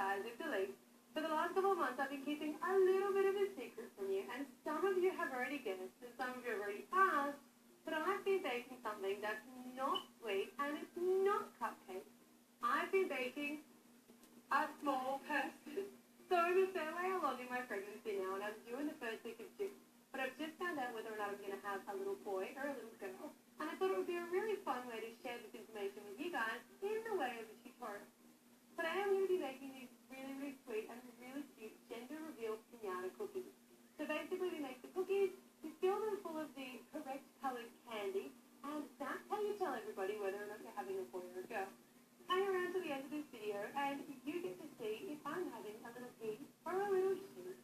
guys, it's Elise. For the last couple of months, I've been keeping a little bit of a secret from you, and some of you have already guessed, and some of you have already asked, but I've been baking something that's not sweet, and it's not cupcakes. I've been baking a small person. So I'm a fair way along in my pregnancy now, and I'm due in the first week of June. But I've just found out whether or not I'm going to have a little boy or a little girl, and I thought it would be a really fun way to share this information with you guys in the way of a tutorial. Today I'm going to be making these really, really sweet and really cute gender reveal piñata cookies. So basically we make the cookies, we fill them full of the correct coloured candy, and that's how you tell everybody whether or not you're having a boy or a girl. Hang around to the end of this video and you get to see if I'm having a little he or a little she.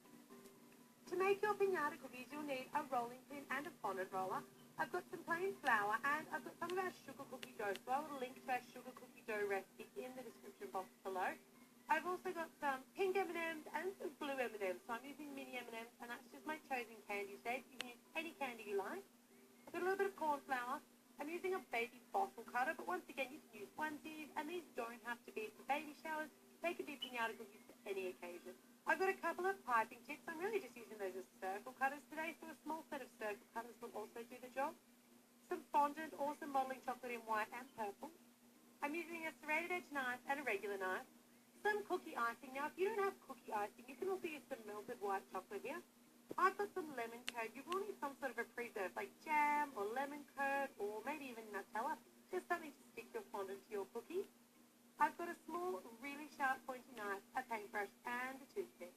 To make your piñata cookies you'll need a rolling pin and a fondant roller. I've got some plain flour and I've got some of our sugar cookie dough, so I will link to our sugar cookie dough recipe in the description box below. I've also got some pink M&Ms and some blue M&Ms, so I'm using mini M&Ms, and that's just my chosen candy shade. You can use any candy you like. I've got a little bit of corn flour. I'm using a baby bottle cutter, but once again you can use onesies, and these don't have to be for baby showers. They can be piñata cookies for any occasion. I've got a couple of piping tips. I'm really just using those as circle cutters today, so a small set of circle cutters will also do the job. Some fondant or some modelling chocolate in white and purple. I'm using a serrated edge knife and a regular knife. Some cookie icing. Now, if you don't have cookie icing, you can also use some melted white chocolate here. I've got some lemon curd. You will need some sort of a preserve, like jam or lemon curd or maybe even Nutella. Just something to stick your fondant to your cookie. I've got a small, really sharp pointy knife, a paintbrush, and a toothpick.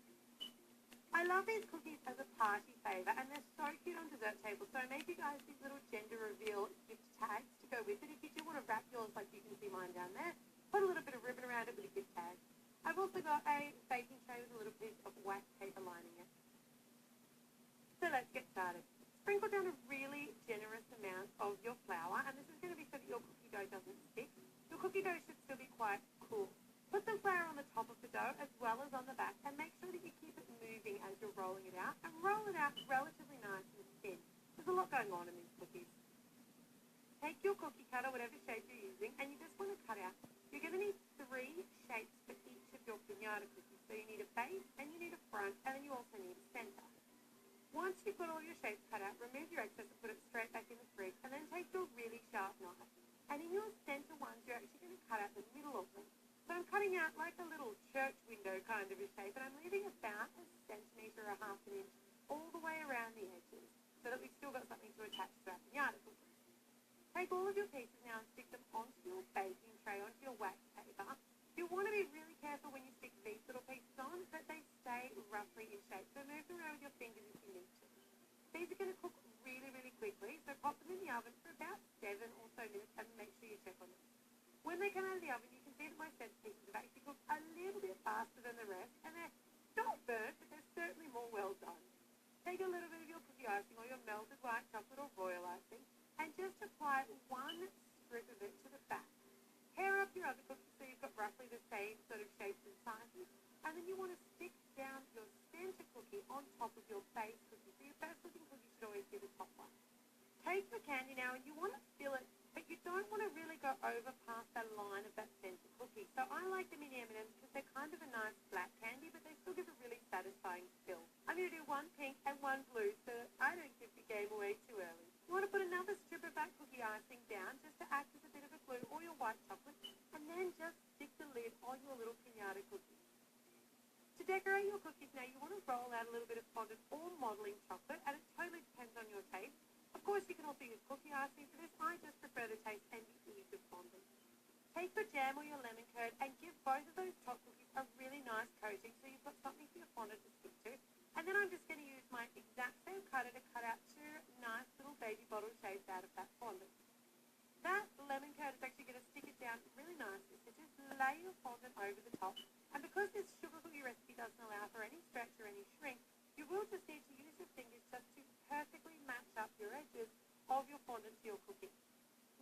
I love these cookies as a party favour, and they're so cute on dessert tables, so I made you guys these little gender reveal gift tags to go with it. If you do want to wrap yours like you can see mine down there, put a little bit of ribbon around it with a gift tag. I've also got a baking tray with a little piece of wax paper lining it. So let's get started. Sprinkle down a really generous amount of your flour, and this is going to be so that your cookie dough doesn't stick. Your cookie dough should still be quite cool. Put some flour on the top of the dough as well as on the back, and make sure that you keep it moving as you're rolling it out, and roll it out relatively nice and thin. There's a lot going on in these cookies. Take your cookie cutter, whatever shape you're using, and you just want to cut out. You're going to need 3 shapes for each of your piñata cookies. So you need a base, and you need a front, and then you also need a center. Once you've got all your shapes cut out, remove your excess and put it straight back in the fridge, and then take your really sharp knife. And in your center ones, you're actually going to cut out the middle of them. So I'm cutting out like a little church window kind of a shape, and I'm leaving about a centimetre or half an inch all the way around the edges, so that we've still got something to attach to our piñata cookies. Take all of your pieces now and stick them onto your baking tray, onto your wax paper. You want to be really careful when you stick these little pieces on that they stay roughly in shape. So move them around with your fingers if you need to. These are going to cook really, really quickly, so pop them in the oven for about 7 or so minutes and make sure you check on them. When they come out of the oven, you can see that my center pieces have actually cooked a little bit faster than the rest, and they're not burnt, but they're certainly more well done. Take a little bit of your cookie icing or your melted white chocolate or royal icing, and just apply 1 strip of it to the back. Pair up your other cookies so you've got roughly the same sort of shapes and sizes, and then you want to stick down your center cookie on top of your base cookie. So your best looking cookie should always be the top one. Take the candy now and you want to fill it, but you don't want to really go over past that line of that center cookie. So I like the mini M&Ms because they're kind of a nice flat candy, but they still give a really satisfying fill. I'm going to do 1 pink and 1 blue so that I don't give the game away too early. You want to put another strip of that cookie icing down just to act as a bit of a glue, or your white chocolate, and then just stick the lid on your little piñata cookie. To decorate your cookies now, you want to roll out a little bit of fondant or modelling chocolate, and it totally depends on your taste. Of course, you can also use cookie icing for this. I just prefer the taste and the ease of fondant. Take your jam or your lemon curd and give both of those top cookies a really nice coating so you've got something for your fondant to stick to. And then I'm just going to use my exact same cutter to cut out 2 nice little baby bottle shapes out of that fondant. That lemon curd is actually going to stick it down really nicely, so just lay your fondant over the top. And because this sugar cookie recipe doesn't allow for any stretch or any shrink, you will just need to use your fingers just to perfectly match up your edges of your fondant to your cookie.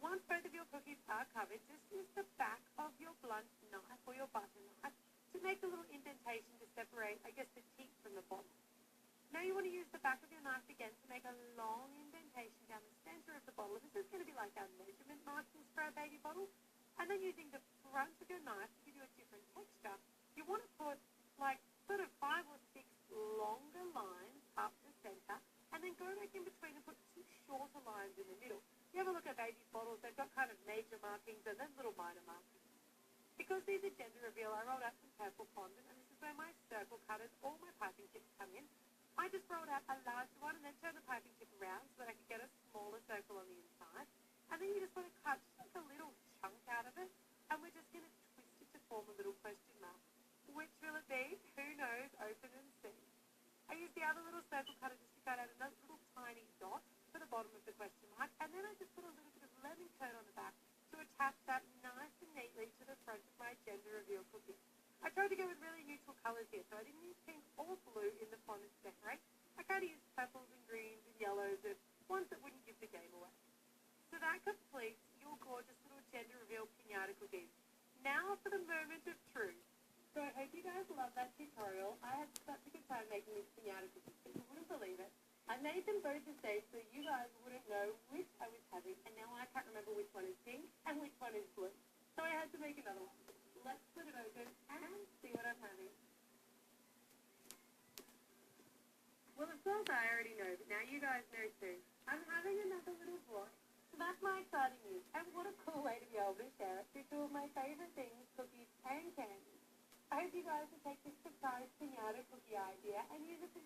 Once both of your cookies are covered, just use the back of your blunt knife or your butter knife to make a little indentation to separate, I guess, the teeth from the bottom. Now you want to use the back of your knife again to make a long indentation down the center of the bottle. This is going to be like our measurement markings for our baby bottle. Because these are gender reveal, I rolled out some purple fondant, and this is where my circle cutters, all my piping tips come in. I just rolled out a larger one and then turned the piping tip around so that I could get a smaller circle on the inside. And then you just want to cut just like a little chunk out of it, and we're just going to twist it to form a little question mark. Which will it be? Who knows? Open and see. I used the other little circle cutter just to cut out another little tiny dot for the bottom of the question mark, and then I just put a little bit of lemon curd on the back to attach that nice and neatly to the front of my gender reveal cookie. I tried to go with really neutral colours here, so I didn't use pink or blue in the fondant to decorate. I kind of used purples and greens and yellows, and ones that wouldn't give the game away. So that completes your gorgeous little gender reveal piñata cookies. Now for the moment of truth. So I hope you guys love that tutorial. I had such a good time making these piñata cookies, but you wouldn't believe it. I made them both the same so you guys wouldn't know which I was having, and now I can't remember which one is pink and which one is blue. So I had to make another one. Let's split it open and see what I'm having. Well, of course I already know, but now you guys know too. I'm having another little boy. So that's my exciting news. And what a cool way to be able to share it through two of my favorite things, cookies and candy. I hope you guys will take this surprise piñata cookie idea and use it to